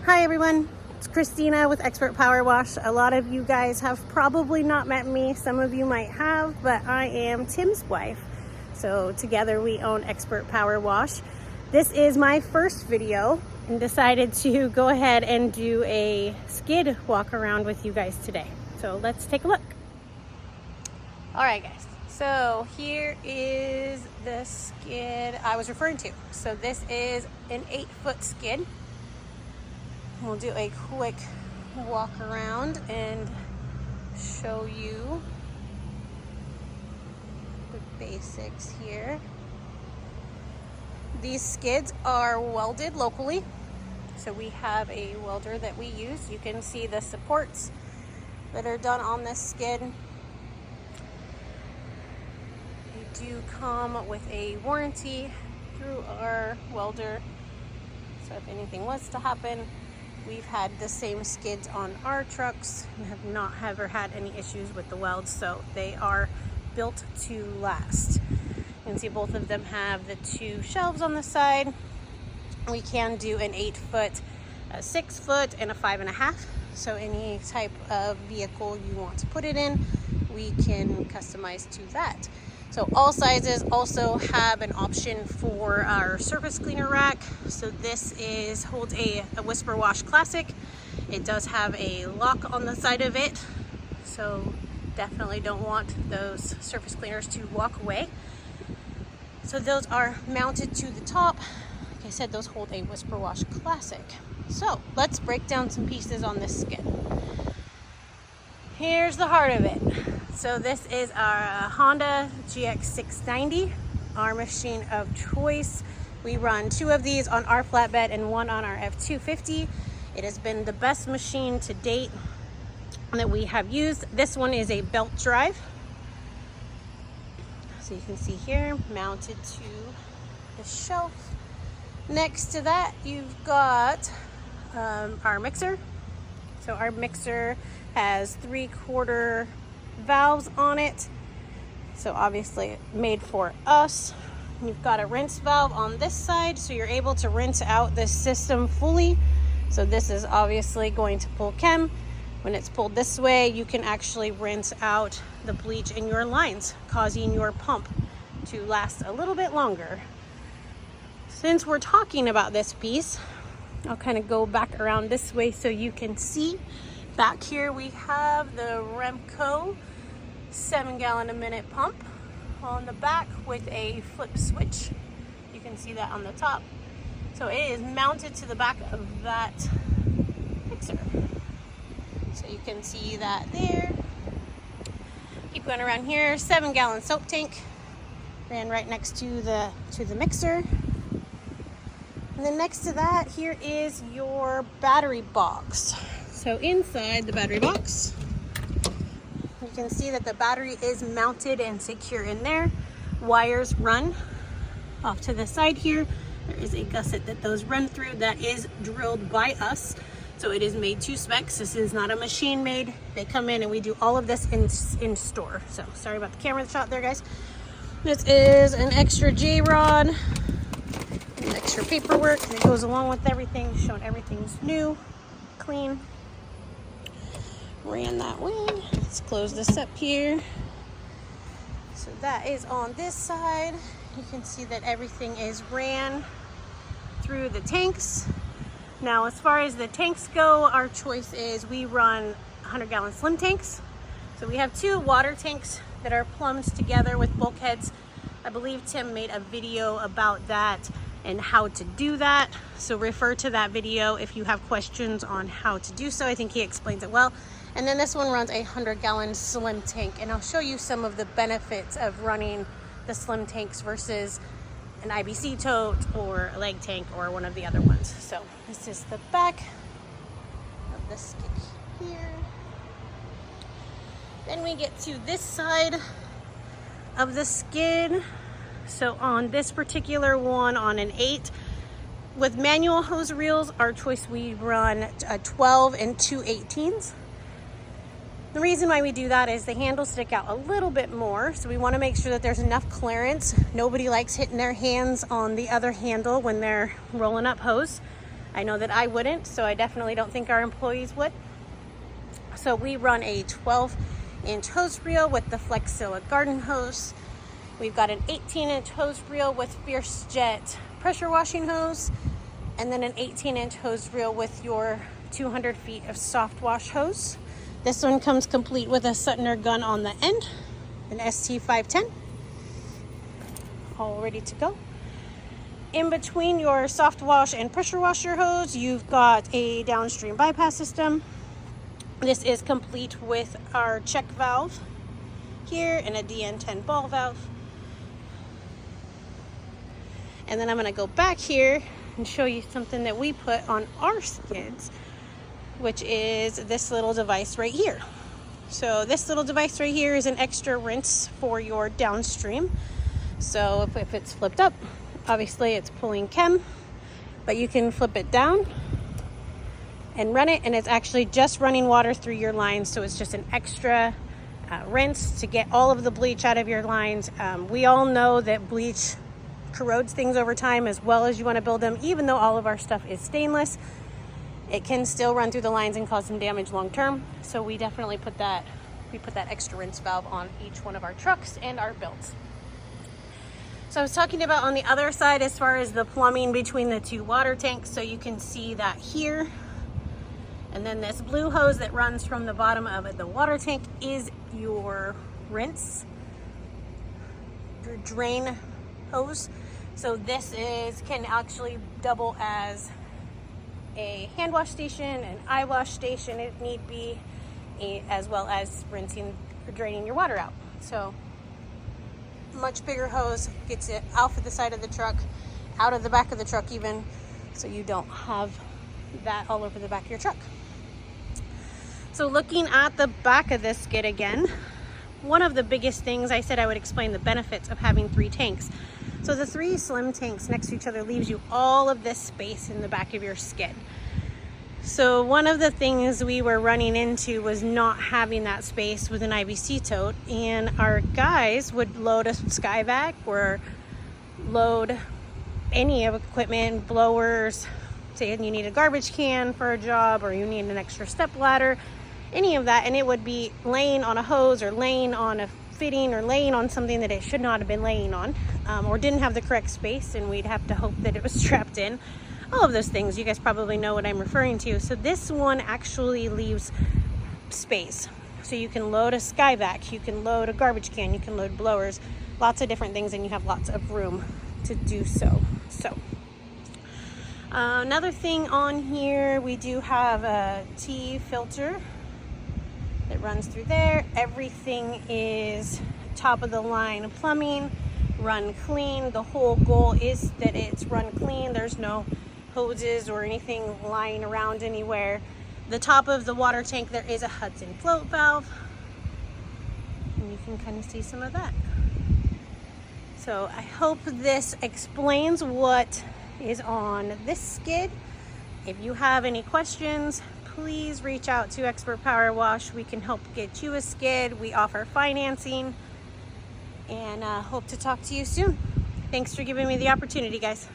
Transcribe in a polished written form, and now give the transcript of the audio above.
Hi everyone, it's Kristina with Expert Power Wash. A lot of you guys have probably not met me. Some of you might have, but I am Tim's wife. So together we own Expert Power Wash. This is my first video and decided to go ahead and do a skid walk around with you guys today. So let's take a look. All right guys, so here is the skid I was referring to. So this is an 8-foot skid. We'll do a quick walk around and show you the basics here. These skids are welded locally. So we have a welder that we use. You can see the supports that are done on this skid. They do come with a warranty through our welder. So if anything was to happen, we've had the same skids on our trucks and have not ever had any issues with the welds, so they are built to last. You can see both of them have the 2 shelves on the side. We can do an 8-foot, a 6-foot, and a 5.5. So any type of vehicle you want to put it in, we can customize to that. So all sizes also have an option for our surface cleaner rack. So this holds a Whisper Wash Classic. It does have a lock on the side of it. So definitely don't want those surface cleaners to walk away. So those are mounted to the top. Like I said, those hold a Whisper Wash Classic. So let's break down some pieces on this skid. Here's the heart of it. So this is our Honda GX690, our machine of choice. We run 2 of these on our flatbed and 1 on our F250. It has been the best machine to date that we have used. This one is a belt drive. So you can see here, mounted to the shelf. Next to that, you've got our mixer. So our mixer has 3/4 valves on it, so obviously made for us. You've got a rinse valve on this side, so you're able to rinse out this system fully. So this is obviously going to pull chem. When it's pulled this way, you can actually rinse out the bleach in your lines, causing your pump to last a little bit longer. Since we're talking about this piece, I'll kind of go back around this way so you can see. Back here we have the Remco 7-gallon a minute pump on the back with a flip switch. You can see that on the top. So it is mounted to the back of that mixer. So you can see that there. Keep going around here, 7-gallon soap tank ran right next to the mixer. And then next to that, here is your battery box. So inside the battery box, you can see that the battery is mounted and secure in there. Wires run off to the side here. There is a gusset that those run through that is drilled by us. So it is made to specs. This is not a machine made. They come in and we do all of this in store. So sorry about the camera shot there, guys. This is an extra J-rod, an extra paperwork that goes along with everything, showing everything's new, clean. Ran that way. Let's close this up here. So that is on this side. You can see that everything is ran through the tanks. Now, as far as the tanks go, our choice is we run 100-gallon slim tanks. So we have 2 water tanks that are plumbed together with bulkheads. I believe Tim made a video about that and how to do that. So refer to that video if you have questions on how to do so. I think he explains it well. And then this one runs a 100-gallon slim tank, and I'll show you some of the benefits of running the slim tanks versus an IBC tote or a leg tank or one of the other ones. So this is the back of the skid here. Then we get to this side of the skid. So on this particular one, on an 8, with manual hose reels, our choice, we run a 12 and 2 18s. The reason why we do that is the handles stick out a little bit more, so we want to make sure that there's enough clearance. Nobody likes hitting their hands on the other handle when they're rolling up hose. I know that I wouldn't, so I definitely don't think our employees would. So we run a 12-inch hose reel with the Flexzilla garden hose. We've got an 18-inch hose reel with Fierce Jet pressure washing hose, and then an 18-inch hose reel with your 200 feet of soft wash hose. This one comes complete with a Suttner gun on the end, an ST510, all ready to go. In between your soft wash and pressure washer hose, you've got a downstream bypass system. This is complete with our check valve here and a DN10 ball valve. And then I'm going to go back here and show you something that we put on our skids, which is this little device right here. So this little device right here is an extra rinse for your downstream. So if it's flipped up, obviously it's pulling chem, but you can flip it down and run it, and it's actually just running water through your lines. So it's just an extra rinse to get all of the bleach out of your lines. We all know that bleach corrodes things over time as well as you want to build them. Even though all of our stuff is stainless, it can still run through the lines and cause some damage long term. So we definitely put that extra rinse valve on each one of our trucks and our builds. So I was talking about on the other side as far as the plumbing between the two water tanks. So you can see that here. And then this blue hose that runs from the bottom of the water tank is your rinse, your drain hose. So this can actually double as a hand wash station, an eye wash station if need be, as well as rinsing or draining your water out. So much bigger hose, gets it off of the side of the truck, out of the back of the truck even, so you don't have that all over the back of your truck. So looking at the back of this skid again, one of the biggest things, I said I would explain the benefits of having 3 tanks. So the 3 slim tanks next to each other leaves you all of this space in the back of your skid. So one of the things we were running into was not having that space with an IBC tote, and our guys would load a Skyvac or load any of equipment, blowers, say you need a garbage can for a job or you need an extra step ladder, any of that, and it would be laying on a hose or laying on a fitting or laying on something that it should not have been laying on, or didn't have the correct space, and we'd have to hope that it was strapped in. All of those things, you guys probably know what I'm referring to. So this one actually leaves space. So you can load a Skyvac, you can load a garbage can, you can load blowers, lots of different things, and you have lots of room to do so. Another thing on here, we do have a T filter that runs through there. Everything is top of the line plumbing, run clean. The whole goal is that it's run clean. There's no hoses or anything lying around anywhere. The top of the water tank, there is a Hudson float valve, and you can kind of see some of that. So I hope this explains what is on this skid. If you have any questions, please reach out to Expert Power Wash. We can help get you a skid. We offer financing, and hope to talk to you soon. Thanks for giving me the opportunity, guys.